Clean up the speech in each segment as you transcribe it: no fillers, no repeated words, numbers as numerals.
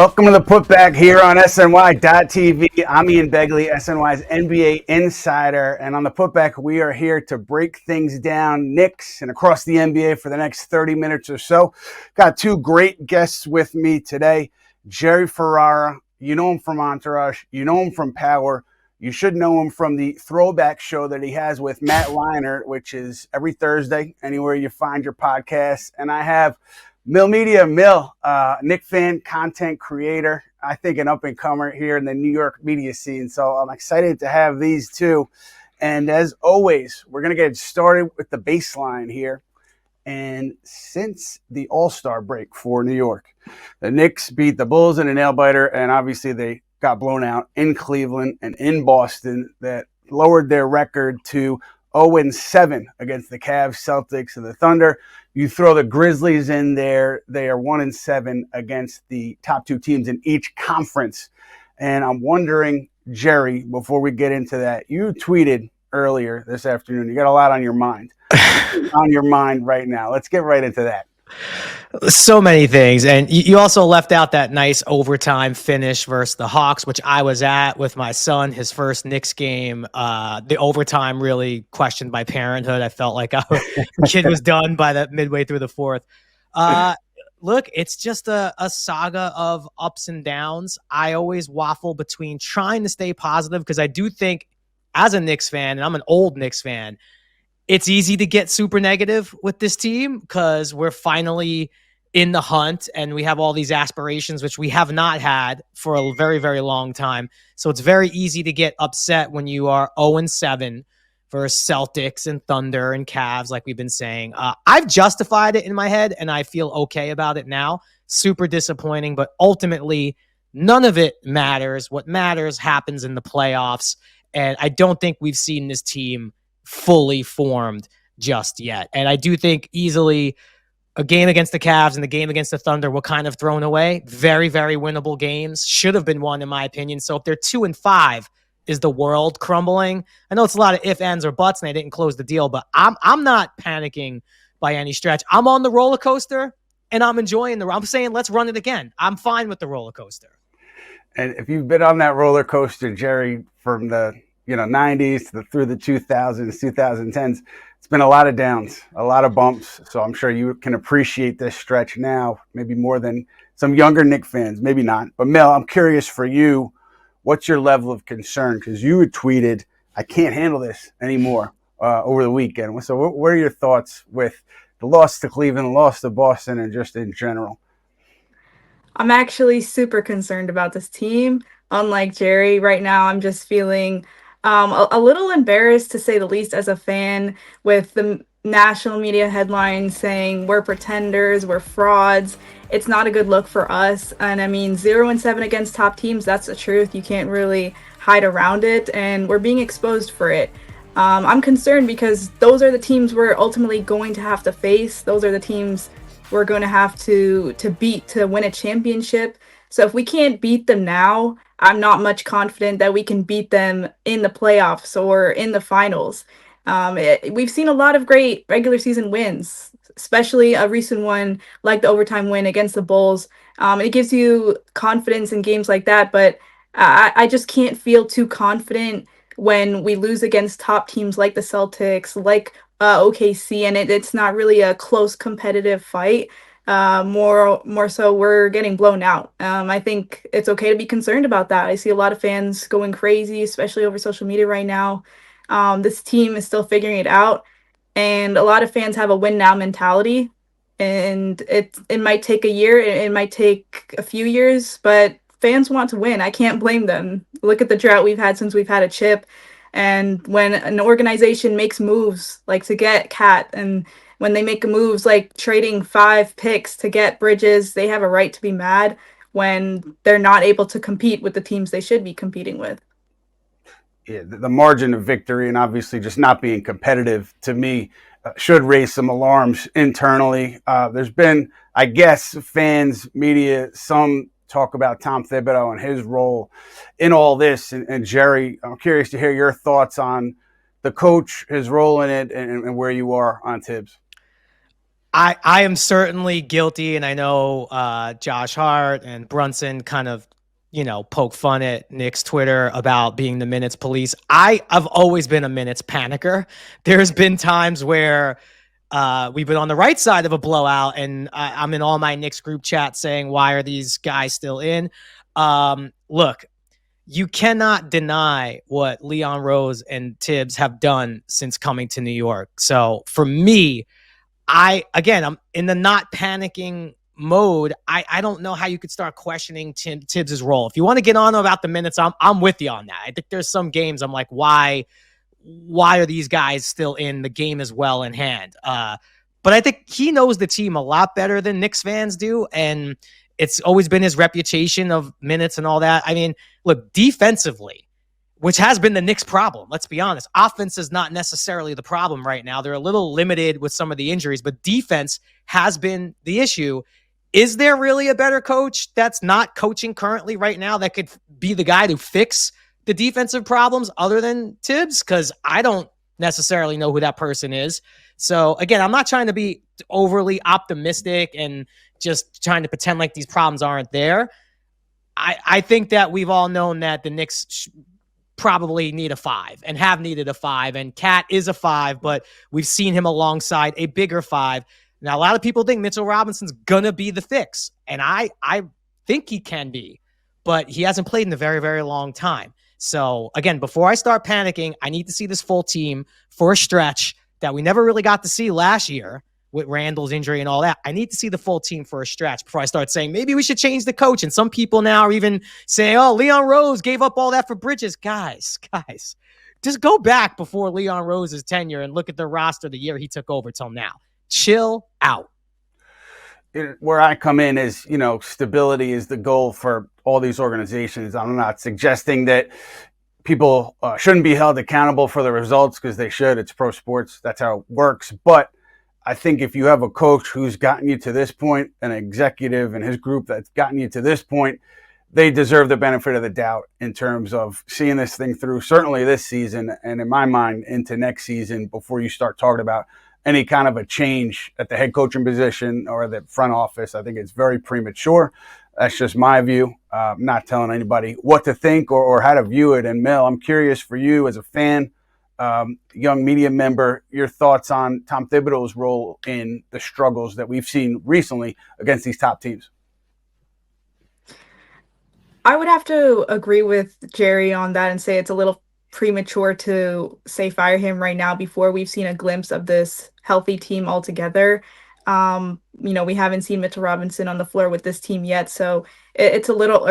Welcome to the Putback here on SNY.TV. I'm Ian Begley, SNY's NBA insider. And on the Putback, we are here to break things down, Knicks, and across the NBA for the next 30 minutes or so. Got two great guests with me today. Jerry Ferrara, you know him from Entourage. You know him from Power. You should know him from the throwback show that he has with Matt Leinart, which is every Thursday, anywhere you find your podcasts. And I have Mill Media, Knick fan, content creator, I think an up-and-comer here in the New York media scene. So I'm excited to have these two. And as always, we're going to get started with the baseline here. And since the All-Star break for New York, the Knicks beat the Bulls in a nail-biter, and obviously they got blown out in Cleveland and in Boston. That lowered their record to 0-7 against the Cavs, Celtics, and the Thunder. You throw the Grizzlies in there, they are 1-7 against the top two teams in each conference. And I'm wondering, Jerry, before we get into that, you tweeted earlier this afternoon, you got a lot on your mind. Right now. Let's get right into that. So many things. And you also left out that nice overtime finish versus the Hawks, which I was at with my son, his first Knicks game. The overtime really questioned my parenthood. I felt like the kid was done by the midway through the fourth. Look, it's just a saga of ups and downs. I always waffle between trying to stay positive because I do think as a Knicks fan, and I'm an old Knicks fan, it's easy to get super negative with this team because we're finally in the hunt and we have all these aspirations, which we have not had for a very, very long time. So it's very easy to get upset when you are 0-7 versus Celtics and Thunder and Cavs, like we've been saying. I've justified it in my head and I feel okay about it now. Super disappointing, but ultimately none of it matters. What matters happens in the playoffs. And I don't think we've seen this team fully formed just yet. And I do think easily a game against the Cavs and the game against the Thunder were kind of thrown away. Very, very winnable games. Should have been won, in my opinion. So if they're 2-5, is the world crumbling? I know it's a lot of ifs, ands, or buts, and they didn't close the deal, but I'm not panicking by any stretch. I'm on the roller coaster, and I'm enjoying I'm saying, let's run it again. I'm fine with the roller coaster. And if you've been on that roller coaster, Jerry, from the 90s through the 2000s, 2010s, it's been a lot of downs, a lot of bumps. So I'm sure you can appreciate this stretch now, maybe more than some younger Knicks fans, maybe not. But Mel, I'm curious for you, what's your level of concern? Because you had tweeted, I can't handle this anymore over the weekend. So what are your thoughts with the loss to Cleveland, the loss to Boston, and just in general? I'm actually super concerned about this team. Unlike Jerry, right now I'm just feeling a little embarrassed, to say the least, as a fan, with the national media headlines saying we're pretenders, we're frauds. It's not a good look for us. And I mean, 0-7 against top teams, that's the truth. You can't really hide around it. And we're being exposed for it. I'm concerned because those are the teams we're ultimately going to have to face. Those are the teams we're going to have to beat to win a championship. So if we can't beat them now, I'm not much confident that we can beat them in the playoffs or in the finals. We've seen a lot of great regular season wins, especially a recent one like the overtime win against the Bulls. It gives you confidence in games like that, but I just can't feel too confident when we lose against top teams like the Celtics, like OKC, and it's not really a close competitive fight. More so we're getting blown out. I think it's okay to be concerned about that. I see a lot of fans going crazy, especially over social media right now. This team is still figuring it out, and a lot of fans have a win now mentality, and it might take a year, it might take a few years, but fans want to win. I can't blame them. Look at the drought we've had since we've had a chip. And when an organization makes moves like to get Cat, and when they make moves like trading 5 picks to get Bridges, they have a right to be mad when they're not able to compete with the teams they should be competing with. Yeah, the margin of victory and obviously just not being competitive, to me, should raise some alarms internally. There's been, I guess, fans, media, some talk about Tom Thibodeau and his role in all this. And Jerry, I'm curious to hear your thoughts on the coach, his role in it, and where you are on Tibbs. I am certainly guilty, and I know Josh Hart and Brunson kind of, poke fun at Nick's Twitter about being the minutes police. I've always been a minutes panicker. There's been times where we've been on the right side of a blowout, and I'm in all my Knicks group chat saying, why are these guys still in? Look, you cannot deny what Leon Rose and Tibbs have done since coming to New York. So for me, I'm in the not panicking mode. I don't know how you could start questioning Tibbs' role. If you want to get on about the minutes, I'm with you on that. I think there's some games I'm like, why are these guys still in? The game is well in hand. But I think he knows the team a lot better than Knicks fans do, and it's always been his reputation of minutes and all that. I mean, look, defensively, which has been the Knicks' problem. Let's be honest. Offense is not necessarily the problem right now. They're a little limited with some of the injuries, but defense has been the issue. Is there really a better coach that's not coaching currently right now that could be the guy to fix the defensive problems other than Tibbs? Because I don't necessarily know who that person is. So again, I'm not trying to be overly optimistic and just trying to pretend like these problems aren't there. I think that we've all known that the Knicks probably need a 5 and have needed a 5, and Cat is a 5, but we've seen him alongside a bigger 5. Now, a lot of people think Mitchell Robinson's gonna be the fix, and I think he can be, but he hasn't played in a very, very long time. So again, before I start panicking, I need to see this full team for a stretch that we never really got to see last year with Randall's injury and all that. I need to see the full team for a stretch before I start saying, maybe we should change the coach. And some people now are even saying, oh, Leon Rose gave up all that for Bridges. Guys, just go back before Leon Rose's tenure and look at the roster the year he took over till now. Chill out. Where I come in is, stability is the goal for all these organizations. I'm not suggesting that people shouldn't be held accountable for the results, because they should. It's pro sports. That's how it works. But I think if you have a coach who's gotten you to this point, an executive and his group that's gotten you to this point, they deserve the benefit of the doubt in terms of seeing this thing through, certainly this season, and in my mind, into next season, before you start talking about any kind of a change at the head coaching position or the front office. I think it's very premature. That's just my view. I'm not telling anybody what to think or how to view it. And Mel, I'm curious for you as a fan, young media member, your thoughts on Tom Thibodeau's role in the struggles that we've seen recently against these top teams. I would have to agree with Jerry on that and say it's a little premature to say fire him right now before we've seen a glimpse of this healthy team altogether. We haven't seen Mitchell Robinson on the floor with this team yet, so it's a little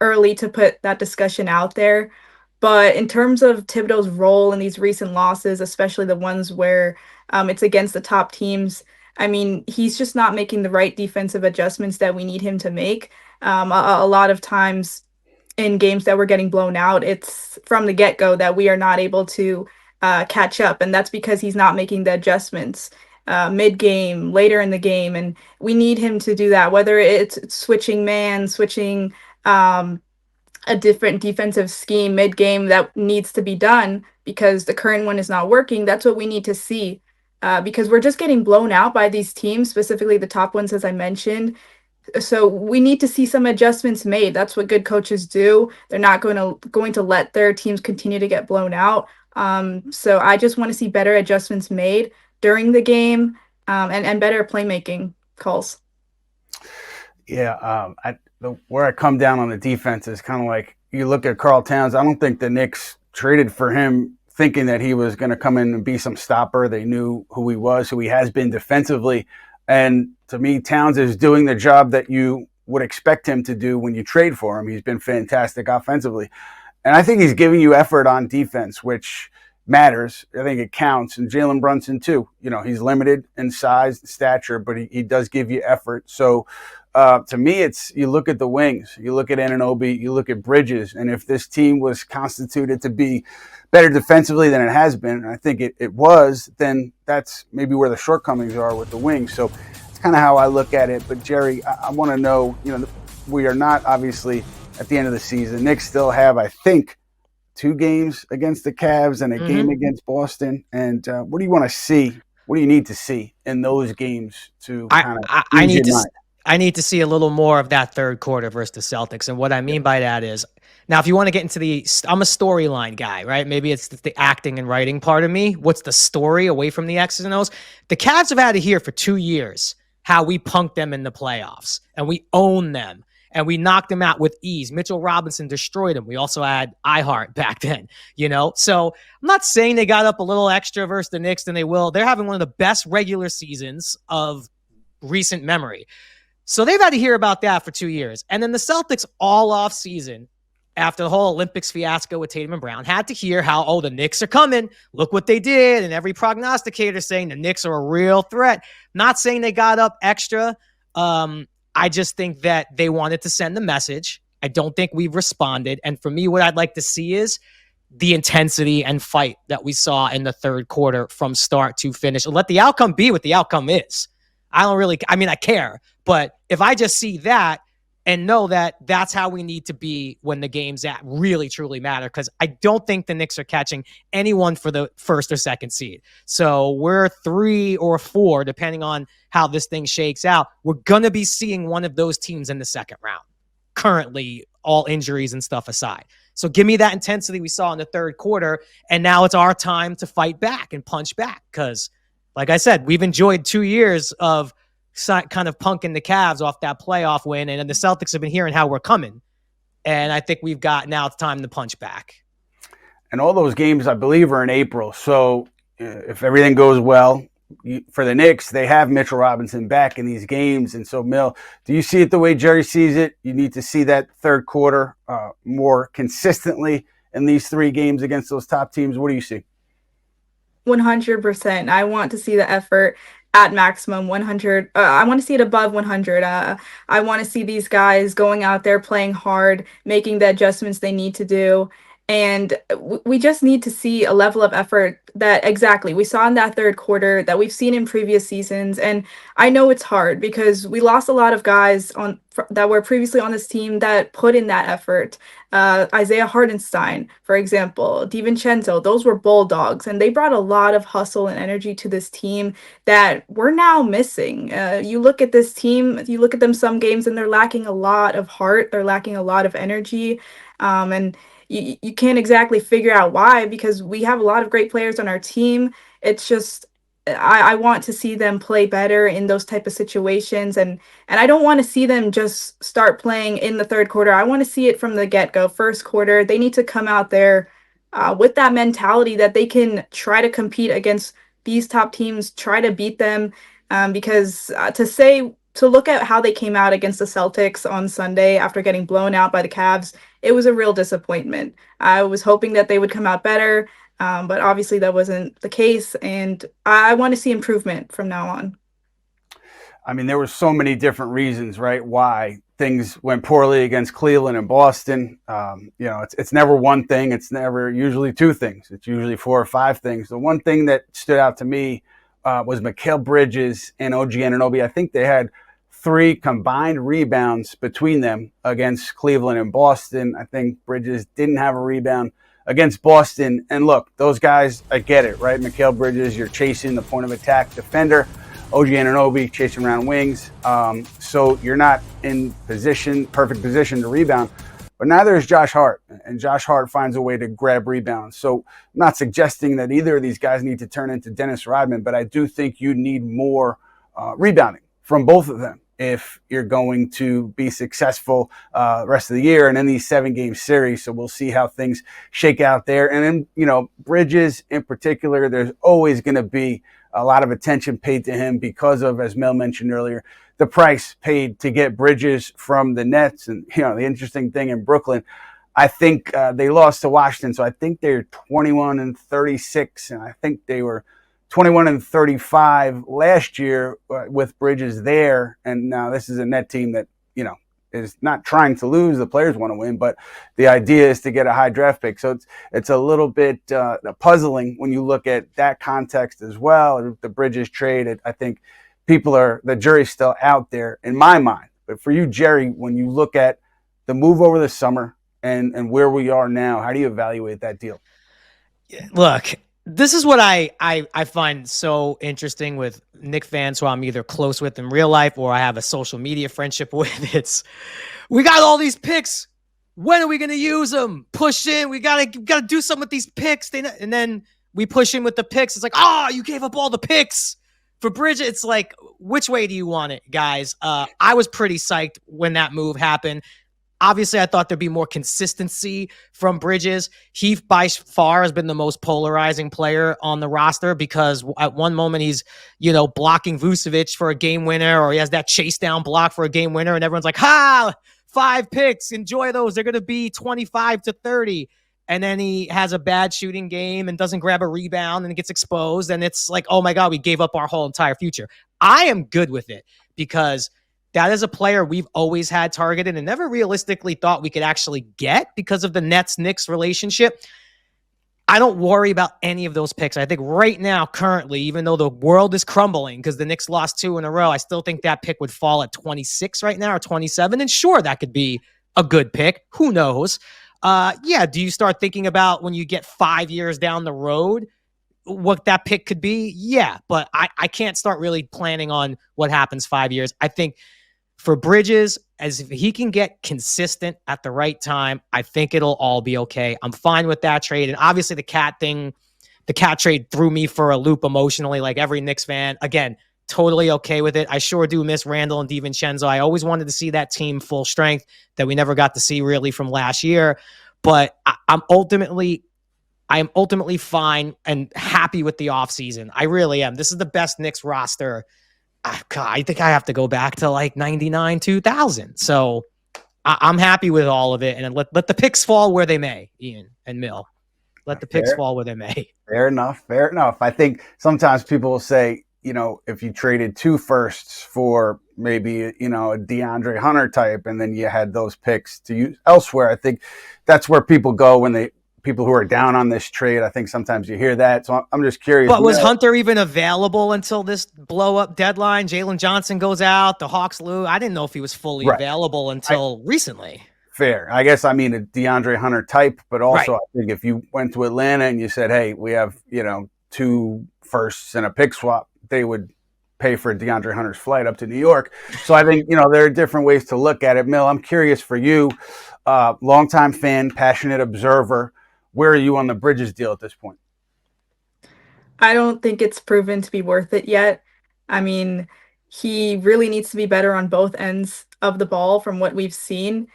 early to put that discussion out there. But in terms of Thibodeau's role in these recent losses, especially the ones where it's against the top teams, I mean, he's just not making the right defensive adjustments that we need him to make. A lot of times in games that we're getting blown out, it's from the get-go that we are not able to catch up. And that's because he's not making the adjustments mid-game, later in the game. And we need him to do that, whether it's switching man, switching a different defensive scheme mid-game. That needs to be done because the current one is not working. That's what we need to see because we're just getting blown out by these teams, specifically the top ones, as I mentioned. So we need to see some adjustments made. That's what good coaches do. They're not going to let their teams continue to get blown out. So I just want to see better adjustments made during the game and better playmaking calls. Yeah, where I come down on the defense is kind of like you look at Karl Towns. I don't think the Knicks traded for him thinking that he was going to come in and be some stopper. They knew who he was, who he has been defensively. And to me, Towns is doing the job that you would expect him to do when you trade for him. He's been fantastic offensively. And I think he's giving you effort on defense, which matters. I think it counts. And Jalen Brunson, too. He's limited in size and stature, but he does give you effort. So to me, it's you look at the wings, you look at Anunoby, you look at Bridges, and if this team was constituted to be better defensively than it has been, and I think it was, then that's maybe where the shortcomings are with the wings. So it's kind of how I look at it. But Jerry, I want to know, we are not obviously at the end of the season. Knicks still have, I think, 2 games against the Cavs and a game against Boston. And what do you want to see What do you need to see in those games to kind of I ease need your to mind? I need to see a little more of that third quarter versus the Celtics. And what I mean by that is, now if you want to get into I'm a storyline guy, right? Maybe it's the acting and writing part of me. What's the story away from the X's and O's? The Cavs have had to hear for 2 years how we punked them in the playoffs and we owned them and we knocked them out with ease. Mitchell Robinson destroyed them. We also had Hart back then, So I'm not saying they got up a little extra versus the Knicks than they will. They're having one of the best regular seasons of recent memory. So they've had to hear about that for 2 years. And then the Celtics all off season, after the whole Olympics fiasco with Tatum and Brown, had to hear how, the Knicks are coming. Look what they did. And every prognosticator saying the Knicks are a real threat. Not saying they got up extra. I just think that they wanted to send the message. I don't think we've responded. And for me, what I'd like to see is the intensity and fight that we saw in the third quarter from start to finish. Let the outcome be what the outcome is. I care. But if I just see that and know that that's how we need to be when the games that really, truly matter, because I don't think the Knicks are catching anyone for the first or second seed. So we're 3 or 4, depending on how this thing shakes out. We're going to be seeing one of those teams in the second round, currently, all injuries and stuff aside. So give me that intensity we saw in the third quarter, and now it's our time to fight back and punch back, because like I said, we've enjoyed 2 years of kind of punking the Cavs off that playoff win, and the Celtics have been hearing how we're coming. And I think now it's time to punch back. And all those games, I believe, are in April. So if everything goes well for the Knicks, they have Mitchell Robinson back in these games. And so, Mill, do you see it the way Jerry sees it? You need to see that third quarter more consistently in these 3 games against those top teams. What do you see? 100%. I want to see the effort at maximum 100. I want to see it above 100. I want to see these guys going out there playing hard, making the adjustments they need to do. And we just need to see a level of effort that exactly we saw in that third quarter that we've seen in previous seasons. And I know it's hard because we lost a lot of guys that were previously on this team that put in that effort. Isaiah Hartenstein, for example, DiVincenzo, those were bulldogs, and they brought a lot of hustle and energy to this team that we're now missing. You look at this team, you look at them some games, and they're lacking a lot of heart, they're lacking a lot of energy, and you can't exactly figure out why, because we have a lot of great players on our team. It's just I want to see them play better in those type of situations, and I don't want to see them just start playing in the third quarter. I want to see it from the get-go. First quarter, they need to come out there with that mentality that they can try to compete against these top teams, try to beat them, because to look at how they came out against the Celtics on Sunday after getting blown out by the Cavs, it was a real disappointment. I was hoping that they would come out better, but obviously that wasn't the case, and I want to see improvement from now on. I mean, there were so many different reasons, right, why things went poorly against Cleveland and Boston. It's never one thing. It's never usually 2 things. It's usually 4 or 5 things. The one thing that stood out to me was Mikal Bridges and OG Anunoby. I think they had 3 combined rebounds between them against Cleveland and Boston. I think Bridges didn't have a rebound against Boston. And look, those guys, I get it, right? Mikal Bridges, you're chasing the point of attack defender. OG Anunoby chasing around wings. So you're not in perfect position to rebound. But neither is Josh Hart. And Josh Hart finds a way to grab rebounds. So I'm not suggesting that either of these guys need to turn into Dennis Rodman, but I do think you need more rebounding from both of them if you're going to be successful the rest of the year and in these 7-game series. So we'll see how things shake out there. And then, Bridges in particular, there's always going to be a lot of attention paid to him because of, as Mel mentioned earlier, the price paid to get Bridges from the Nets. And, the interesting thing in Brooklyn, I think they lost to Washington. So I think they're 21-36, and I think they were 21-35 last year with Bridges there. And now this is a net team that, is not trying to lose. The players want to win, but the idea is to get a high draft pick. So it's a little bit puzzling when you look at that context as well. The Bridges trade, I think the jury's still out there in my mind. But for you, Jerry, when you look at the move over the summer and where we are now, how do you evaluate that deal? Look, This is what I find so interesting with Knick fans who I'm either close with in real life or I have a social media friendship with. It's, we got all these picks. When are we going to use them? Push in. We gotta do something with these picks. And then we push in with the picks. It's like, oh, you gave up all the picks for Bridget. It's like, which way do you want it, guys? I was pretty psyched when that move happened. Obviously, I thought there'd be more consistency from Bridges. He by far has been the most polarizing player on the roster because at one moment he's, blocking Vucevic for a game winner, or he has that chase down block for a game winner, and everyone's like, ha, 5 picks, enjoy those. They're going to be 25 to 30. And then he has a bad shooting game and doesn't grab a rebound and it gets exposed. And it's like, oh my God, we gave up our whole entire future. I am good with it because that is a player we've always had targeted and never realistically thought we could actually get because of the Nets-Knicks relationship. I don't worry about any of those picks. I think right now, currently, even though the world is crumbling because the Knicks lost 2 in a row, I still think that pick would fall at 26 right now or 27. And sure, that could be a good pick. Who knows? Do you start thinking about when you get 5 years down the road what that pick could be? Yeah, but I can't start really planning on what happens 5 years. I think for Bridges, as if he can get consistent at the right time, I think it'll all be okay. I'm fine with that trade. And obviously the cat trade threw me for a loop emotionally, like every Knicks fan. Again, totally okay with it. I sure do miss Randall and DiVincenzo. I always wanted to see that team full strength that we never got to see really from last year. But I am ultimately fine and happy with the offseason. I really am. This is the best Knicks roster. God, I think I have to go back to like 99, 2000. So I'm happy with all of it. And let the picks fall where they may, Ian and Mill. Let the picks fall where they may. Fair enough. I think sometimes people will say, if you traded 2 firsts for maybe, a DeAndre Hunter type, and then you had those picks to use elsewhere, I think that's where people go when people who are down on this trade. I think sometimes you hear that. So I'm just curious. But was Hunter even available until this blow up deadline? Jalen Johnson goes out, the Hawks lose. I didn't know if he was fully available until recently. Fair. I guess I mean a DeAndre Hunter type, but also I think if you went to Atlanta and you said, hey, we have, 2 firsts and a pick swap, they would pay for DeAndre Hunter's flight up to New York. So I think, there are different ways to look at it. Mill, I'm curious for you, longtime fan, passionate observer. Where are you on the Bridges deal at this point? I don't think it's proven to be worth it yet. I mean, he really needs to be better on both ends of the ball from what we've seen.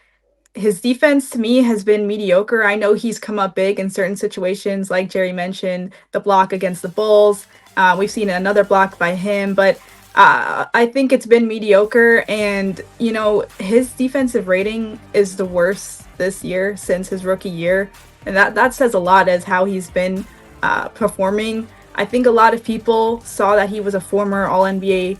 His defense to me has been mediocre. I know he's come up big in certain situations, like Jerry mentioned, the block against the Bulls. We've seen another block by him, but I think it's been mediocre. And, his defensive rating is the worst this year since his rookie year. And that says a lot as how he's been performing. I think a lot of people saw that he was a former All-NBA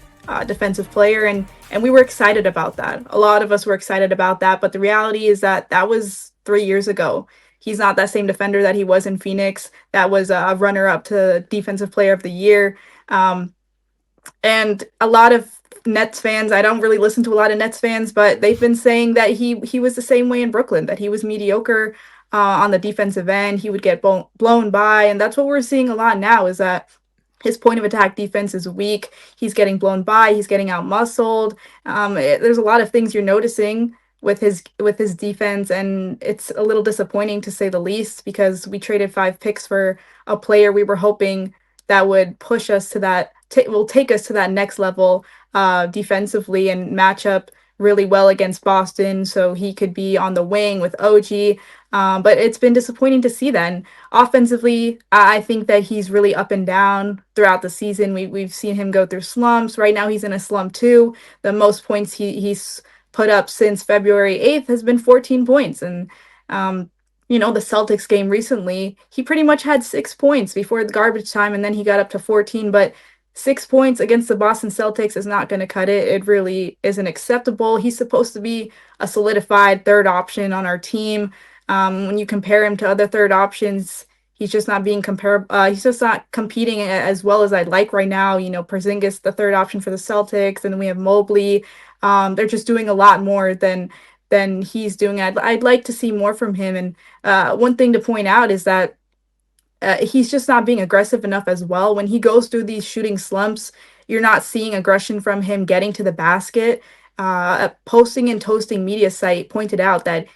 defensive player, and we were excited about that. A lot of us were excited about that, but the reality is that was 3 years ago. He's not that same defender that he was in Phoenix. That was a runner-up to Defensive Player of the Year. And a lot of Nets fans, I don't really listen to a lot of Nets fans, but they've been saying that he was the same way in Brooklyn, that he was mediocre on the defensive end. He would get blown by, and that's what we're seeing a lot now is that his point of attack defense is weak. He's getting blown by. He's getting out-muscled. There's a lot of things you're noticing with his defense, and it's a little disappointing to say the least because we traded 5 picks for a player we were hoping that would push us to that, will take us to that next level defensively and match up really well against Boston, so he could be on the wing with OG. But it's been disappointing to see that. And offensively, I think that he's really up and down throughout the season. We've seen him go through slumps. Right now, he's in a slump too. The most points he's put up since February 8th has been 14 points. And, the Celtics game recently, he pretty much had 6 points before the garbage time, and then he got up to 14. But 6 points against the Boston Celtics is not going to cut it. It really isn't acceptable. He's supposed to be a solidified third option on our team. When you compare him to other third options, he's just not being comparable. He's just not competing as well as I'd like right now. Porzingis, the third option for the Celtics, and then we have Mobley. They're just doing a lot more than he's doing. I'd like to see more from him. And one thing to point out is that he's just not being aggressive enough as well. When he goes through these shooting slumps, you're not seeing aggression from him getting to the basket. A posting and toasting media site pointed out that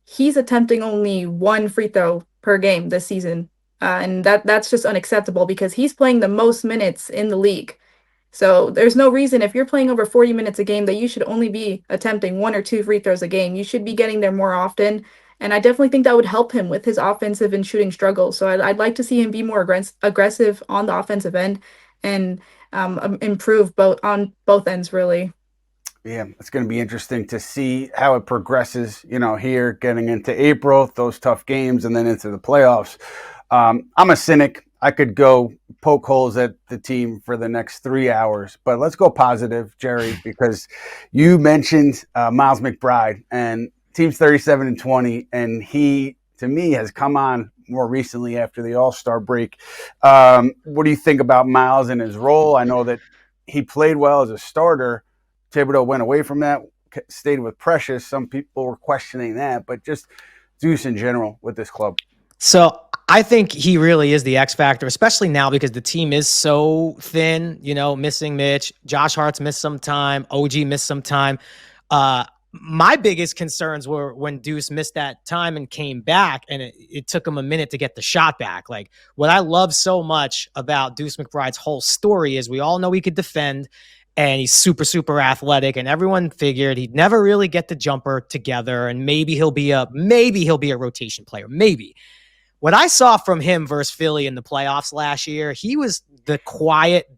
he's attempting only one free throw per game this season. And that's just unacceptable because he's playing the most minutes in the league. So there's no reason if you're playing over 40 minutes a game that you should only be attempting one or two free throws a game. You should be getting there more often. And I definitely think that would help him with his offensive and shooting struggles. So I'd like to see him be more aggressive on the offensive end and improve on both ends, really. Yeah, it's going to be interesting to see how it progresses, here getting into April, those tough games, and then into the playoffs. I'm a cynic. I could go poke holes at the team for the next 3 hours, but let's go positive, Jerry, because you mentioned Miles McBride, and team's 37-20, and he, to me, has come on more recently after the All-Star break. What do you think about Miles and his role? I know that he played well as a starter. Thibodeau went away from that, stayed with Precious. Some people were questioning that, but just Deuce in general with this club. So I think he really is the X factor, especially now because the team is so thin, missing Mitch. Josh Hart's missed some time. OG missed some time. My biggest concerns were when Deuce missed that time and came back, and it took him a minute to get the shot back. Like, what I love so much about Deuce McBride's whole story is we all know he could defend, and he's super, super athletic, and everyone figured he'd never really get the jumper together, and maybe he'll be a rotation player, maybe. What I saw from him versus Philly in the playoffs last year, he was the quiet,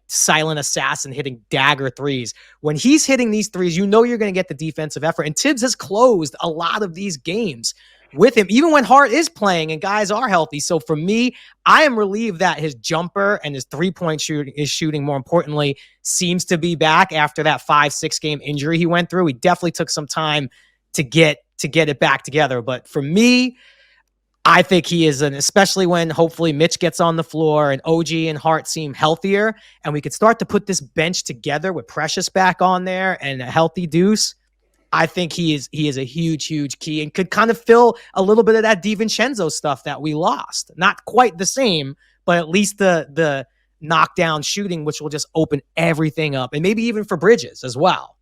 silent assassin hitting dagger threes. When he's hitting these threes, you're going to get the defensive effort. And Tibbs has closed a lot of these games with him, even when Hart is playing and guys are healthy. So for me, I am relieved that his jumper and his three-point shooting, more importantly, seems to be back after that 5-6 game injury he went through. He definitely took some time to get it back together. But for me, I think he is, especially when hopefully Mitch gets on the floor and OG and Hart seem healthier, and we could start to put this bench together with Precious back on there and a healthy Deuce. I think he is a huge, huge key and could kind of fill a little bit of that DiVincenzo stuff that we lost. Not quite the same, but at least the knockdown shooting, which will just open everything up, and maybe even for Bridges as well.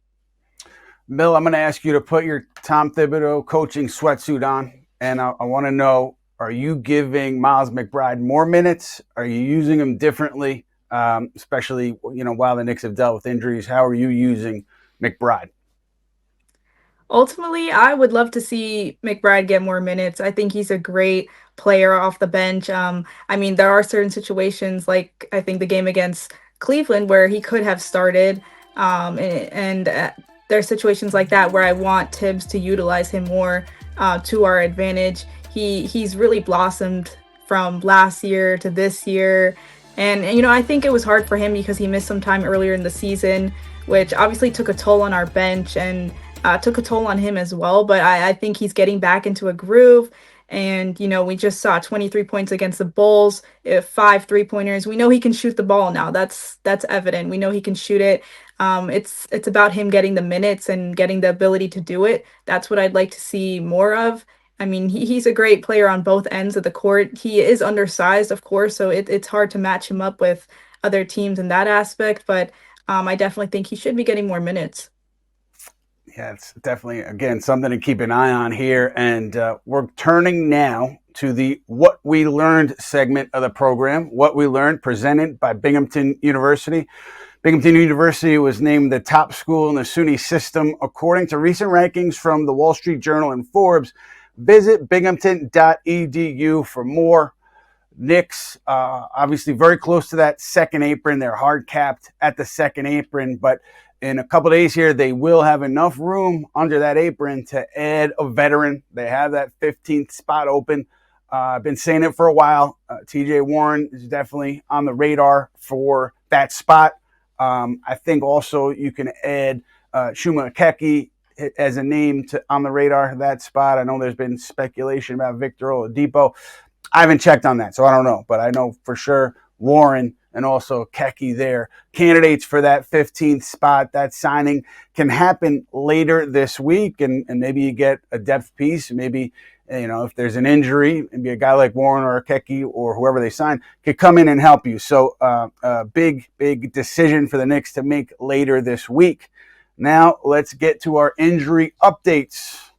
Bill, I'm going to ask you to put your Tom Thibodeau coaching sweatsuit on. And I want to know, are you giving Miles McBride more minutes? Are you using him differently? Especially, while the Knicks have dealt with injuries, how are you using McBride? Ultimately, I would love to see McBride get more minutes. I think he's a great player off the bench. There are certain situations, like I think the game against Cleveland, where he could have started. There are situations like that where I want Tibbs to utilize him more to our advantage. He's really blossomed from last year to this year. And I think it was hard for him because he missed some time earlier in the season, which obviously took a toll on our bench and took a toll on him as well. But I think he's getting back into a groove. And, we just saw 23 points against the Bulls, 5 3-pointers. We know he can shoot the ball now. That's evident. We know he can shoot it. It's about him getting the minutes and getting the ability to do it. That's what I'd like to see more of. He's a great player on both ends of the court. He is undersized, of course, so it's hard to match him up with other teams in that aspect. But I definitely think he should be getting more minutes. Yeah, it's definitely, again, something to keep an eye on here. And we're turning now to the What We Learned segment of the program. What We Learned, presented by Binghamton University. Binghamton University was named the top school in the SUNY system, according to recent rankings from the Wall Street Journal and Forbes. Visit binghamton.edu for more. Knicks, obviously very close to that second apron. They're hard capped at the second apron, but in a couple days here, they will have enough room under that apron to add a veteran. They have that 15th spot open. I've been saying it for a while. TJ Warren is definitely on the radar for that spot. I think also you can add Shuma Akeki as a name on the radar, that spot. I know there's been speculation about Victor Oladipo. I haven't checked on that, so I don't know. But I know for sure Warren and also Keki there, candidates for that 15th spot. That signing can happen later this week, and maybe you get a depth piece. Maybe if there's an injury, maybe a guy like Warren or Keki or whoever they sign could come in and help you. So a big decision for the Knicks to make later this week. Now let's get to our injury updates.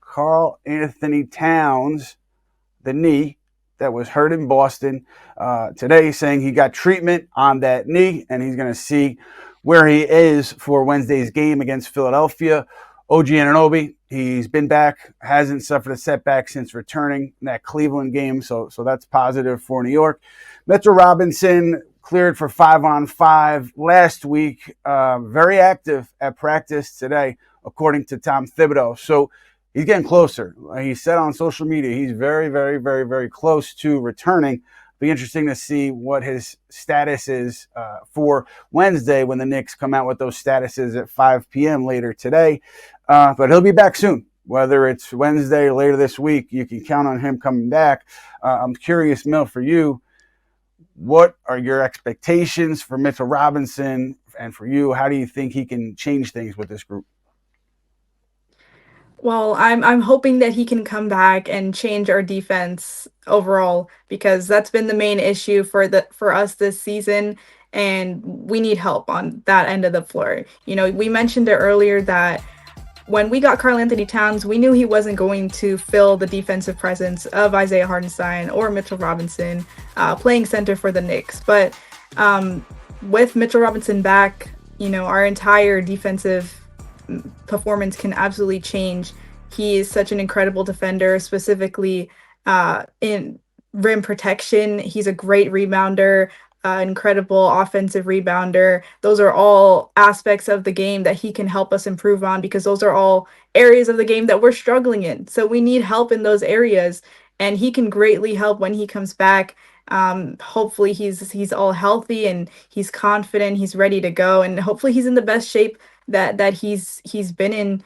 Karl Anthony Towns, the knee that was hurt in Boston today, saying he got treatment on that knee and he's going to see where he is for Wednesday's game against Philadelphia. OG Anunoby, he's been back, hasn't suffered a setback since returning in that Cleveland game, so that's positive for New York. Mitchell Robinson cleared for 5-on-5 last week, very active at practice today, according to Tom Thibodeau. So he's getting closer. He said on social media he's very, very, very, very close to returning. Be interesting to see what his status is for Wednesday when the Knicks come out with those statuses at 5 p.m. later today. But he'll be back soon. Whether it's Wednesday or later this week, you can count on him coming back. I'm curious, Mill, for you, what are your expectations for Mitchell Robinson? And for you, how do you think he can change things with this group? Well, I'm hoping that he can come back and change our defense overall, because that's been the main issue for us this season, and we need help on that end of the floor. We mentioned it earlier that when we got Karl Anthony Towns, we knew he wasn't going to fill the defensive presence of Isaiah Hartenstein or Mitchell Robinson playing center for the Knicks. But with Mitchell Robinson back, our entire defensive performance can absolutely change. He is such an incredible defender, specifically in rim protection. He's a great rebounder, incredible offensive rebounder. Those are all aspects of the game that he can help us improve on, because those are all areas of the game that we're struggling in. So we need help in those areas, and he can greatly help when he comes back. Hopefully he's all healthy and he's confident, he's ready to go, and hopefully he's in the best shape that he's been in,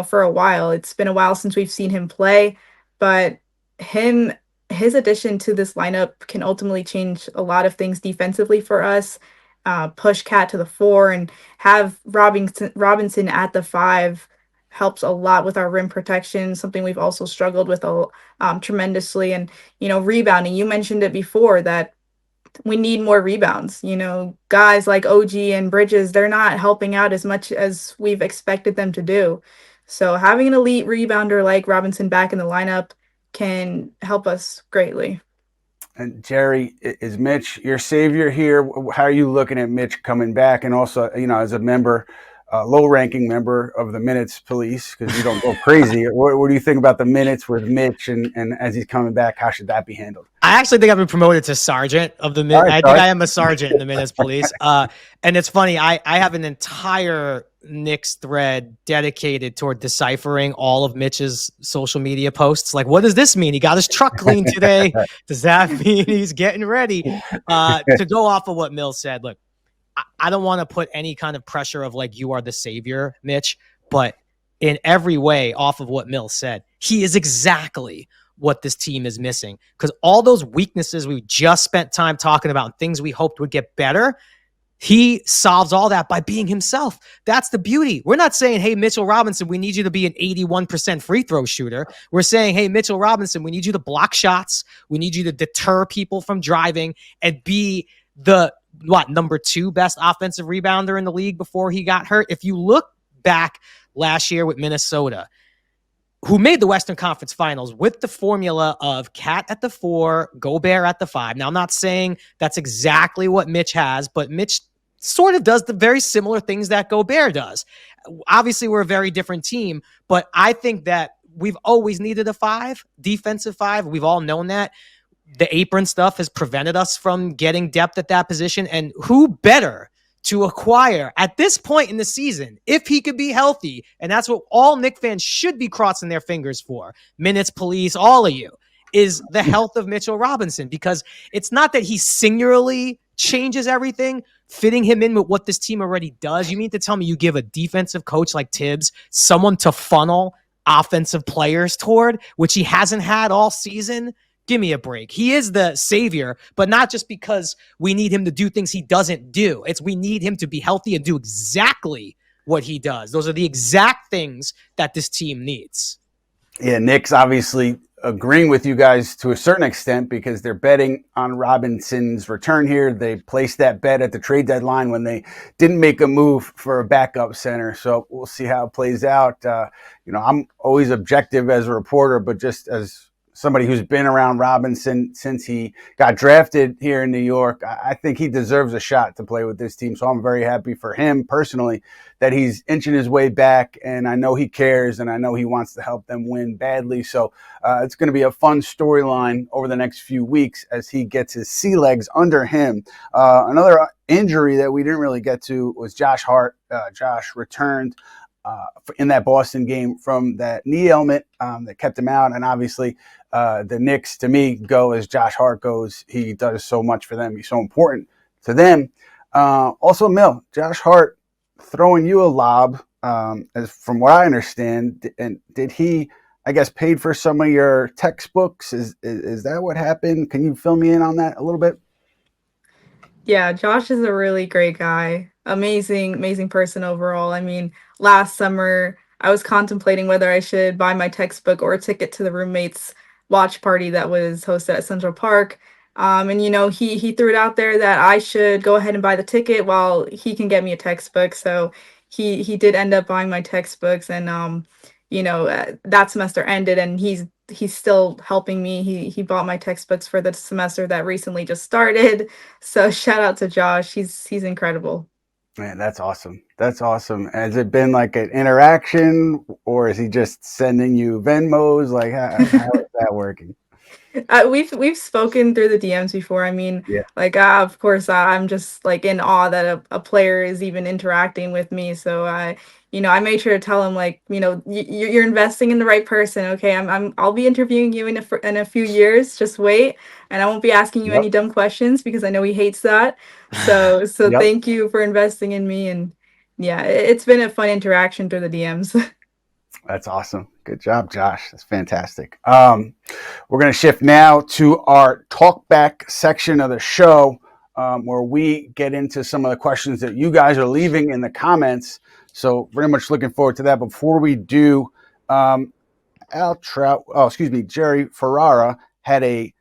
for a while. It's been a while since we've seen him play, but his addition to this lineup can ultimately change a lot of things defensively for us. Push Cat to the 4 and have Robinson at the 5 helps a lot with our rim protection, something we've also struggled with tremendously. And, rebounding, you mentioned it before that we need more rebounds. Guys like OG and Bridges, they're not helping out as much as we've expected them to do. So having an elite rebounder like Robinson back in the lineup can help us greatly. And Jerry, is Mitch your savior here? How are you looking at Mitch coming back? And also, as a member, low-ranking member of the minutes police, because you don't go crazy. What do you think about the minutes with Mitch, and as he's coming back, how should that be handled? I actually think I've been promoted to sergeant of the minutes. I think I am a sergeant in the minutes police. And it's funny, I have an entire Knicks thread dedicated toward deciphering all of Mitch's social media posts. Like, what does this mean? He got his truck cleaned today. Does that mean he's getting ready? To go off of what Mill said, look, I don't want to put any kind of pressure of like, you are the savior, Mitch, but in every way, off of what Mill said, he is exactly what this team is missing. Because all those weaknesses we just spent time talking about and things we hoped would get better, he solves all that by being himself. That's the beauty. We're not saying, hey, Mitchell Robinson, we need you to be an 81% free throw shooter. We're saying, hey, Mitchell Robinson, we need you to block shots. We need you to deter people from driving and be the number 2 best offensive rebounder in the league before he got hurt. If you look back last year with Minnesota, who made the Western Conference Finals with the formula of Cat at the 4, Gobert at the 5. Now, I'm not saying that's exactly what Mitch has, but Mitch sort of does the very similar things that Gobert does. Obviously, we're a very different team, but I think that we've always needed a 5, defensive 5. We've all known that. The apron stuff has prevented us from getting depth at that position. And who better to acquire at this point in the season, if he could be healthy? And that's what all Knicks fans should be crossing their fingers for. Minutes police, all of you, is the health of Mitchell Robinson, because it's not that he singularly changes everything, fitting him in with what this team already does. You mean to tell me you give a defensive coach like Tibbs someone to funnel offensive players toward, which he hasn't had all season? Give me a break. He is the savior, but not just because we need him to do things he doesn't do. It's we need him to be healthy and do exactly what he does. Those are the exact things that this team needs. Yeah, Knicks obviously agreeing with you guys to a certain extent because they're betting on Robinson's return here. They placed that bet at the trade deadline when they didn't make a move for a backup center. So we'll see how it plays out. I'm always objective as a reporter, but just as somebody who's been around Robinson since he got drafted here in New York, I think he deserves a shot to play with this team. So I'm very happy for him personally that he's inching his way back, and I know he cares, and I know he wants to help them win badly. So it's going to be a fun storyline over the next few weeks as he gets his sea legs under him. Another injury that we didn't really get to was Josh Hart. Josh returned in that Boston game from that knee ailment that kept him out. And obviously the Knicks, to me, go as Josh Hart goes. He does so much for them. He's so important to them. Also, Mill, Josh Hart throwing you a lob, as from what I understand. And did he, I guess, paid for some of your textbooks? Is that what happened? Can you fill me in on that a little bit? Yeah, Josh is a really great guy. Amazing person overall. I mean, last summer I was contemplating whether I should buy my textbook or a ticket to the roommates watch party that was hosted at Central Park. And he threw it out there that I should go ahead and buy the ticket while he can get me a textbook. So he did end up buying my textbooks, and that semester ended, and he's still helping me. He bought my textbooks for the semester that recently just started. So shout out to Josh. He's incredible. Man, that's awesome. That's awesome. Has it been like an interaction, or is he just sending you Venmos? Like, how is that working? We've spoken through the DMs before. I mean, Yeah. like, of course, I'm just like in awe that a player is even interacting with me. So I made sure to tell him, like, you're investing in the right person. Okay, I'll be interviewing you in a few years. Just wait, and I won't be asking you Yep. any dumb questions because I know he hates that. So Yep. thank you for investing in me, and yeah, it's been a fun interaction through the DMs. That's awesome. Good job, Josh. That's fantastic. We're going to shift now to our Talkback section of the show, where we get into some of the questions that you guys are leaving in the comments. So very much looking forward to that. Before we do, Jerry Ferrara had a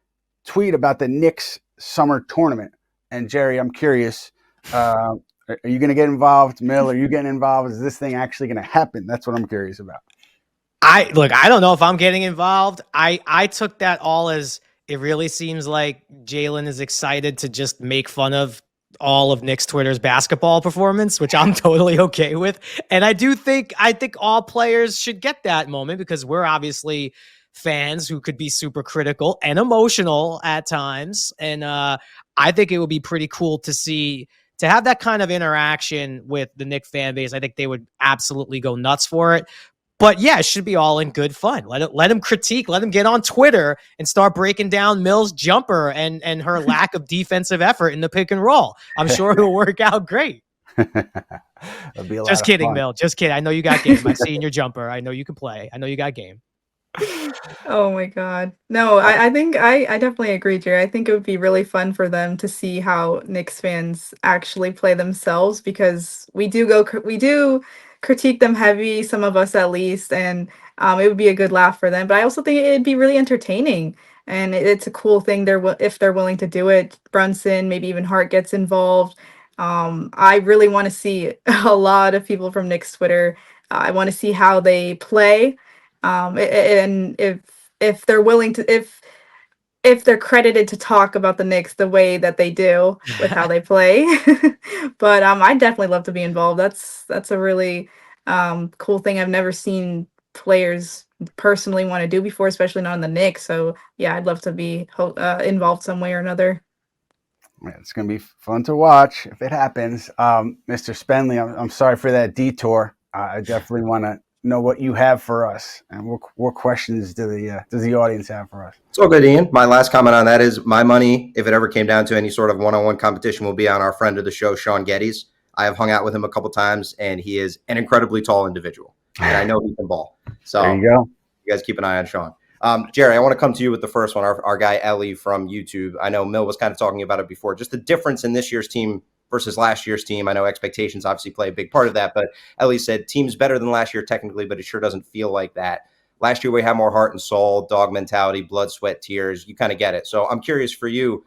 tweet about the Knicks summer tournament. And Jerry, I'm curious, are you going to get involved? Mill, are you getting involved? Is this thing actually going to happen? That's what I'm curious about. I don't know if I'm getting involved. I took that all as it really seems like Jalen is excited to just make fun of all of Knicks Twitter's basketball performance, which I'm totally okay with. And I think all players should get that moment because we're obviously fans who could be super critical and emotional at times. And I think it would be pretty cool to have that kind of interaction with the Knicks fan base. I think they would absolutely go nuts for it. But yeah, it should be all in good fun. Let him critique. Let him get on Twitter and start breaking down Mill's jumper and her lack of defensive effort in the pick and roll. I'm sure it'll work out great. Just kidding, Mill. Just kidding. I know you got game. I see in your jumper. I know you can play. I know you got game. Oh my God. No, I think I definitely agree, Jerry. I think it would be really fun for them to see how Knicks fans actually play themselves because we do critique them heavy, some of us at least, and it would be a good laugh for them. But I also think it'd be really entertaining, and it's a cool thing if they're willing to do it. Brunson, maybe even Hart gets involved. I really want to see a lot of people from Knicks Twitter. I want to see how they play, and if they're willing to if they're credited to talk about the Knicks the way that they do with how they play. But I'd definitely love to be involved. That's a really cool thing I've never seen players personally want to do before, especially not in the Knicks. So yeah, I'd love to be involved some way or another. Man, it's going to be fun to watch if it happens. Mr. Spenley, I'm sorry for that detour. I definitely want to know what you have for us, and what questions does the audience have for us? It's all good, Ian. My last comment on that is my money, if it ever came down to any sort of one-on-one competition, will be on our friend of the show, Sean Geddes. I have hung out with him a couple times, and he is an incredibly tall individual, and I know he can ball. So there you go. You guys keep an eye on Sean. Jerry, I want to come to you with the first one. Our guy Ellie from YouTube. I know Mill was kind of talking about it before. Just the difference in this year's team versus last year's team. I know expectations obviously play a big part of that, but Ellie said team's better than last year technically, but it sure doesn't feel like that. last year we had more heart and soul, dog mentality, blood, sweat, tears. You kind of get it. So I'm curious for you,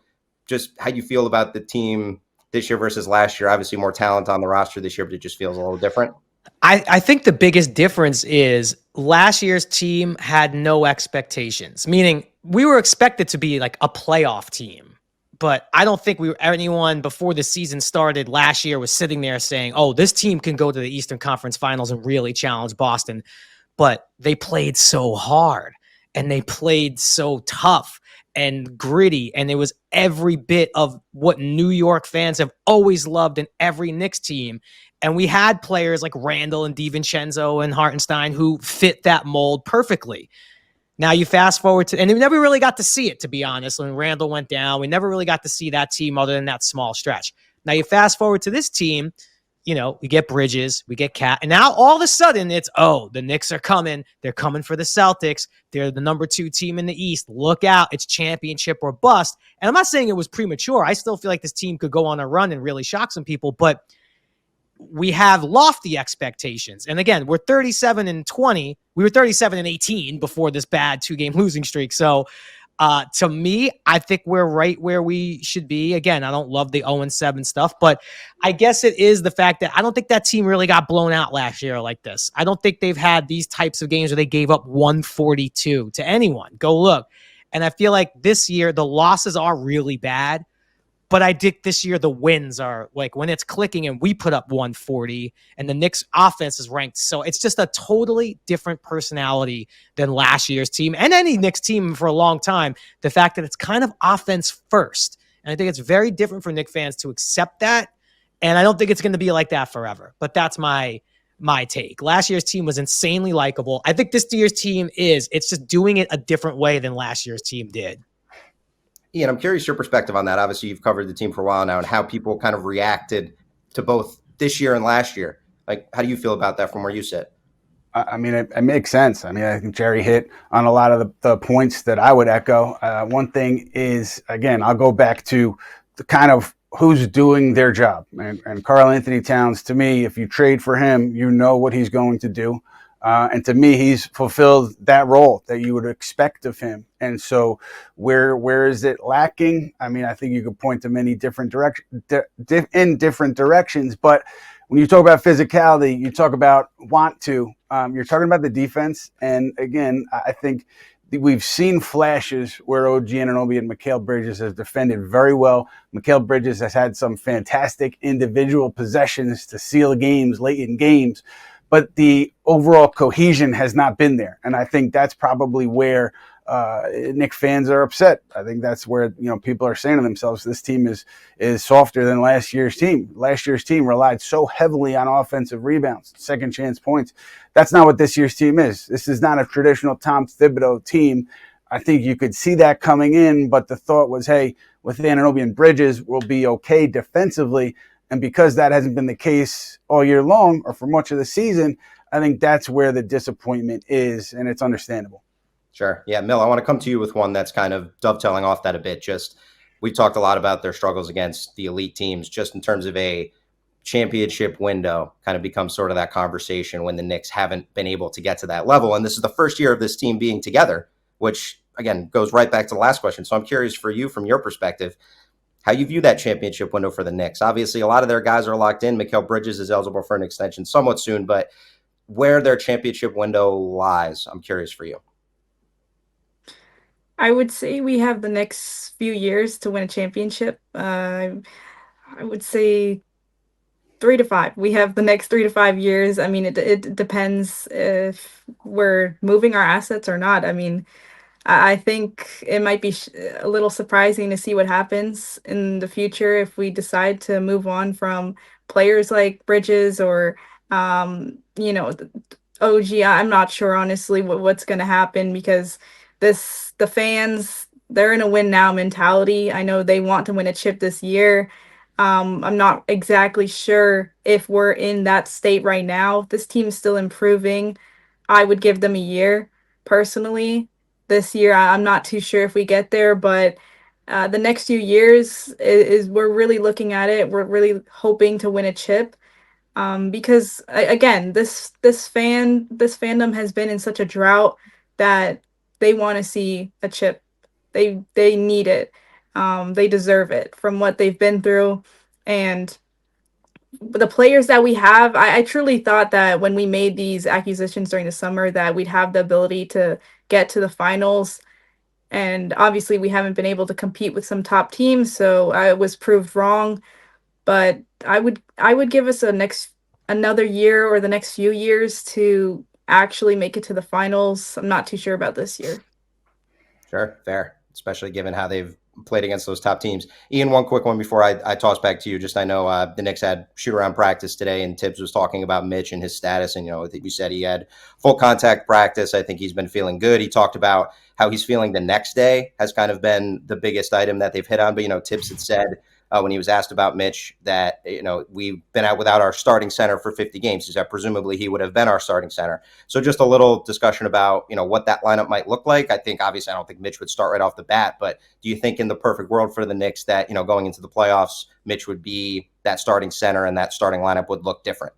just how you feel about the team this year versus last year. Obviously more talent on the roster this year, but it just feels a little different. I think the biggest difference is last year's team had no expectations, meaning we were expected to be like a playoff team. But I don't think anyone before the season started last year was sitting there saying, oh, this team can go to the Eastern Conference Finals and really challenge Boston. But they played so hard and they played so tough and gritty. And it was every bit of what New York fans have always loved in every Knicks team. And we had players like Randall and DiVincenzo and Hartenstein who fit that mold perfectly. Now you fast forward to, and we never really got to see it, to be honest. When Randall went down, we never really got to see that team other than that small stretch. Now you fast forward to this team, we get Bridges, we get Cat, and now all of a sudden it's, the Knicks are coming. They're coming for the Celtics. They're the number 2 team in the East. Look out. It's championship or bust. And I'm not saying it was premature. I still feel like this team could go on a run and really shock some people, but we have lofty expectations. And again, we're 37-20. We were 37-18 before this bad 2-game losing streak. So to me, I think we're right where we should be. Again, I don't love the 0-7 stuff, but I guess it is the fact that I don't think that team really got blown out last year like this. I don't think they've had these types of games where they gave up 142 to anyone. Go look. And I feel like this year, the losses are really bad. But I think this year the wins are like when it's clicking and we put up 140 and the Knicks offense is ranked. So it's just a totally different personality than last year's team and any Knicks team for a long time. The fact that it's kind of offense first. And I think it's very different for Knicks fans to accept that. And I don't think it's going to be like that forever. But that's my take. Last year's team was insanely likable. I think this year's team it's just doing it a different way than last year's team did. Ian, I'm curious your perspective on that. Obviously, you've covered the team for a while now and how people kind of reacted to both this year and last year. Like, how do you feel about that from where you sit? I mean, it makes sense. I mean, I think Jerry hit on a lot of the points that I would echo. One thing is, again, I'll go back to the kind of who's doing their job. And Karl Anthony Towns, to me, if you trade for him, you know what he's going to do. And to me, he's fulfilled that role that you would expect of him. And so where is it lacking? I mean, I think you could point to many different different directions. But when you talk about physicality, you talk about want to, you're talking about the defense. And again, I think we've seen flashes where OG Anunoby and Mikal Bridges has defended very well. Mikal Bridges has had some fantastic individual possessions to seal games late in games. But the overall cohesion has not been there. And I think that's probably where Knicks fans are upset. I think that's where people are saying to themselves, this team is softer than last year's team. Last year's team relied so heavily on offensive rebounds, second chance points. That's not what this year's team is. This is not a traditional Tom Thibodeau team. I think you could see that coming in, but the thought was, hey, with Anunoby and Bridges, we'll be okay defensively. And because that hasn't been the case all year long or for much of the season, I think that's where the disappointment is, and it's understandable. Sure. Yeah, Mill, I want to come to you with one that's kind of dovetailing off that a bit. Just we talked a lot about their struggles against the elite teams, just in terms of a championship window kind of becomes sort of that conversation when the Knicks haven't been able to get to that level. And this is the first year of this team being together, which, again, goes right back to the last question. So I'm curious for you, from your perspective, how you view that championship window for the Knicks. Obviously, a lot of their guys are locked in. Mikal Bridges is eligible for an extension somewhat soon, but where their championship window lies, I'm curious for you. I would say we have the next few years to win a championship. I would say 3 to 5. We have the next 3 to 5 years. I mean, it depends if we're moving our assets or not. I mean, I think it might be a little surprising to see what happens in the future if we decide to move on from players like Bridges or, OG. I'm not sure, honestly, what's going to happen because the fans, they're in a win now mentality. I know they want to win a chip this year. I'm not exactly sure if we're in that state right now. This team's still improving. I would give them a year personally. This year, I'm not too sure if we get there, but the next few years is we're really looking at it. We're really hoping to win a chip because again, this fandom has been in such a drought that they want to see a chip. They need it. They deserve it from what they've been through. And the players that we have, I truly thought that when we made these acquisitions during the summer that we'd have the ability to get to the finals. And obviously we haven't been able to compete with some top teams, so I was proved wrong. But I would give us another year or the next few years to actually make it to the finals. I'm not too sure about this year. Sure, fair, especially given how they've played against those top teams. Ian, one quick one before I toss back to you. Just I know the Knicks had shoot-around practice today, and Tibbs was talking about Mitch and his status. And, I think you said he had full contact practice. I think he's been feeling good. He talked about how he's feeling the next day has kind of been the biggest item that they've hit on. But, Tibbs had said when he was asked about Mitch that, we've been out without our starting center for 50 games. He said presumably he would have been our starting center. So just a little discussion about, what that lineup might look like. I think obviously I don't think Mitch would start right off the bat, but do you think in the perfect world for the Knicks that, going into the playoffs, Mitch would be that starting center and that starting lineup would look different?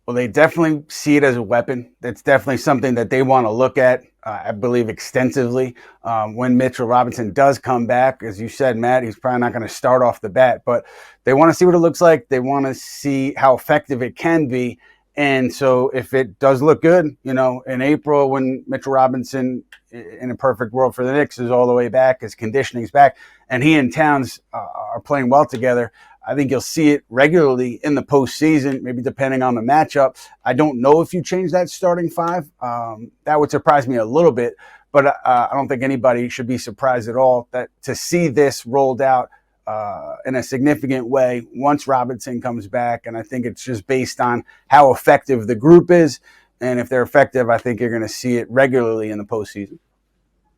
Well, they definitely see it as a weapon. That's definitely something that they want to look at, I believe, extensively. When Mitchell Robinson does come back, as you said, Matt, he's probably not going to start off the bat, but they want to see what it looks like. They want to see how effective it can be. And so if it does look good, in April when Mitchell Robinson, in a perfect world for the Knicks, is all the way back, his conditioning's back, and he and Towns are playing well together, I think you'll see it regularly in the postseason, maybe depending on the matchup. I don't know if you change that starting five. That would surprise me a little bit, but I don't think anybody should be surprised at all that to see this rolled out in a significant way once Robinson comes back. And I think it's just based on how effective the group is. And if they're effective, I think you're going to see it regularly in the postseason.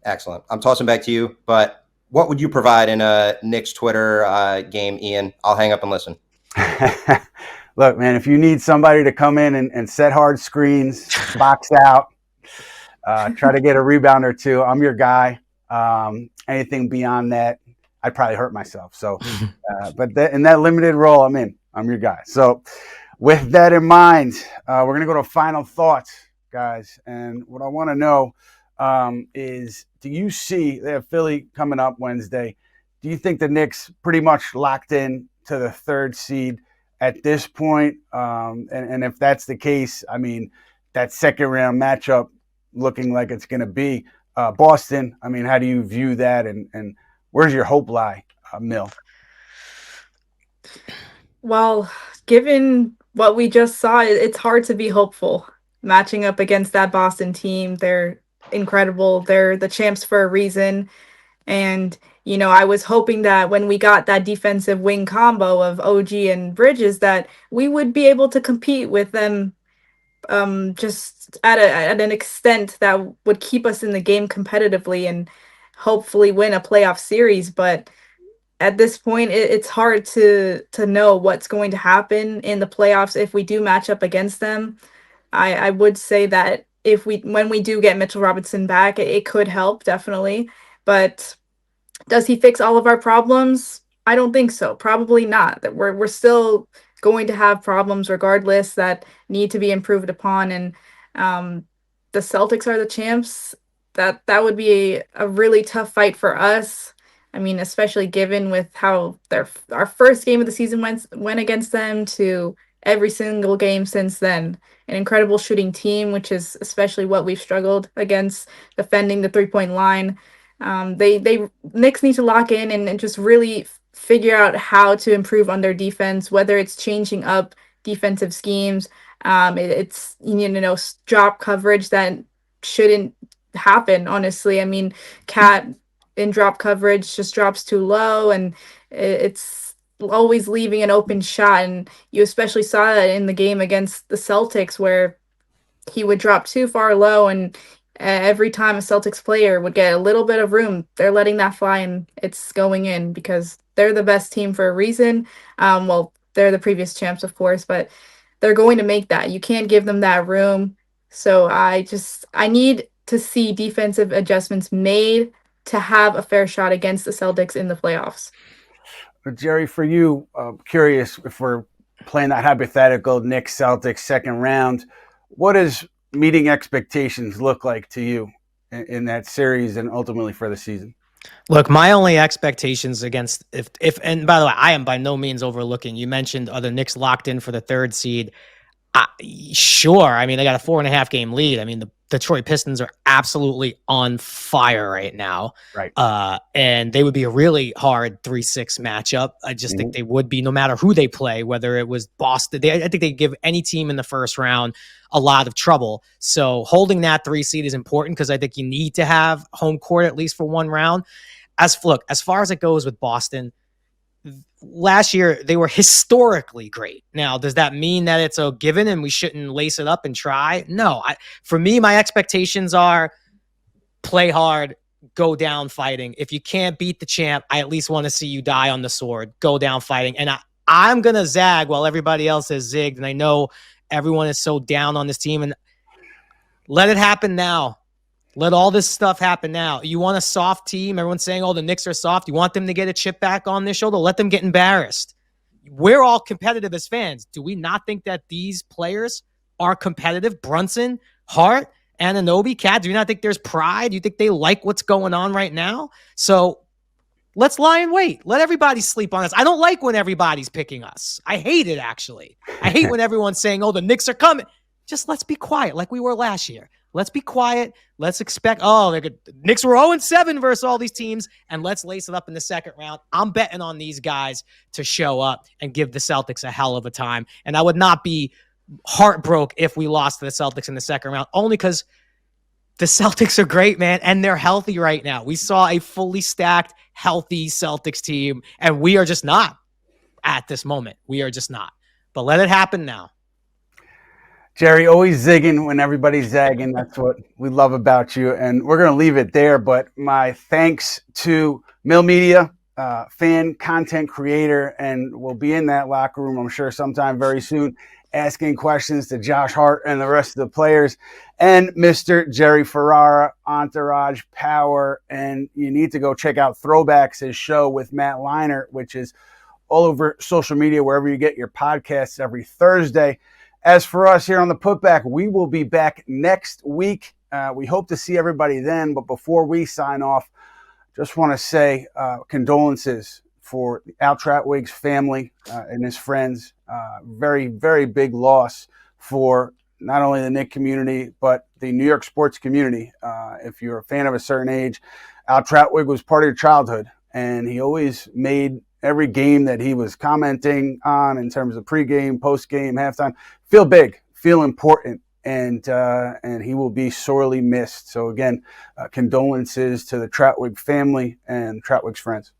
Excellent. I'm tossing back to you, but what would you provide in a Knicks Twitter game, Ian? I'll hang up and listen. Look, man, if you need somebody to come in and set hard screens, box out, try to get a rebound or two, I'm your guy. Anything beyond that, I'd probably hurt myself. So, but in that limited role, I'm your guy. So with that in mind, we're going to go to final thoughts, guys. And what I want to know is, do you see they have Philly coming up Wednesday? Do you think the Knicks pretty much locked in to the third seed at this point? And if that's the case, that second round matchup looking like it's going to be Boston. How do you view that? And where's your hope lie, Mill? Well, given what we just saw, it's hard to be hopeful matching up against that Boston team. They're incredible. They're the champs for a reason. And, I was hoping that when we got that defensive wing combo of OG and Bridges, that we would be able to compete with them just at an extent that would keep us in the game competitively and hopefully win a playoff series. But at this point, it's hard to know what's going to happen in the playoffs if we do match up against them. I would say that when we do get Mitchell Robinson back, it could help, definitely. But does he fix all of our problems? I don't think so. Probably not. That we're still going to have problems regardless that need to be improved upon. And the Celtics are the champs. That would be a really tough fight for us. Especially given with how our first game of the season went against them to every single game since then. An incredible shooting team, which is especially what we've struggled against, defending the 3-point line. Knicks need to lock in and just really figure out how to improve on their defense, whether it's changing up defensive schemes. It's drop coverage that shouldn't happen, honestly. Cat in drop coverage just drops too low, and it's always leaving an open shot. And you especially saw that in the game against the Celtics, where he would drop too far low, and every time a Celtics player would get a little bit of room, they're letting that fly and it's going in because they're the best team for a reason. Well, they're the previous champs, of course, but they're going to make that. You can't give them that room. So I need to see defensive adjustments made to have a fair shot against the Celtics in the playoffs. Jerry, for you, curious if we're playing that hypothetical Knicks Celtics second round, what does meeting expectations look like to you? in that series and ultimately for the season. Look, my only expectations against if and by the way, I am by no means overlooking. You mentioned are the Knicks locked in for the 3rd seed? Sure. I mean, they got a 4.5 game lead. I mean, the Detroit Pistons are absolutely on fire right now. Right. And they would be a really hard 3-6 matchup. I just think they would be no matter who they play, whether it was Boston. I think they give any team in the first round a lot of trouble. So holding that 3 seed is important because I think you need to have home court at least for one round. As far as it goes with Boston, last year they were historically great. Now, does that mean that it's a given and we shouldn't lace it up and try? No. For me, my expectations are play hard, go down fighting. If you can't beat the champ, I at least want to see you die on the sword. Go down fighting. And I'm going to zag while everybody else has zigged. And I know everyone is so down on this team. And let it happen now. Let all this stuff happen now. You want a soft team? Everyone's saying, oh, the Knicks are soft. You want them to get a chip back on their shoulder? Let them get embarrassed. We're all competitive as fans. Do we not think that these players are competitive? Brunson, Hart, Anunoby, Cat, do you not think there's pride? Do you think they like what's going on right now? So let's lie in wait. Let everybody sleep on us. I don't like when everybody's picking us. I hate it, actually. I hate when everyone's saying, oh, the Knicks are coming. Just let's be quiet like we were last year. Let's be quiet. Let's expect, Knicks were 0-7 versus all these teams, and let's lace it up in the second round. I'm betting on these guys to show up and give the Celtics a hell of a time. And I would not be heartbroken if we lost to the Celtics in the second round, only because the Celtics are great, man, and they're healthy right now. We saw a fully stacked, healthy Celtics team, and we are just not at this moment. We are just not. But let it happen now. Jerry, always zigging when everybody's zagging. That's what we love about you. And we're going to leave it there. But my thanks to Mill Media, fan content creator, and we'll be in that locker room, I'm sure, sometime very soon, asking questions to Josh Hart and the rest of the players, and Mr. Jerry Ferrara, Entourage Power. And you need to go check out Throwbacks, his show with Matt Leinart, which is all over social media, wherever you get your podcasts every Thursday. As for us here on the Putback, we will be back next week. We hope to see everybody then. But before we sign off, just want to say condolences for Al Trautwig's family and his friends. Very, very big loss for not only the Knicks community, but the New York sports community. If you're a fan of a certain age, Al Trautwig was part of your childhood, and he always made every game that he was commenting on in terms of pregame, postgame, halftime feel big, feel important, and he will be sorely missed. So again, condolences to the Trautwig family and Trautwig's friends.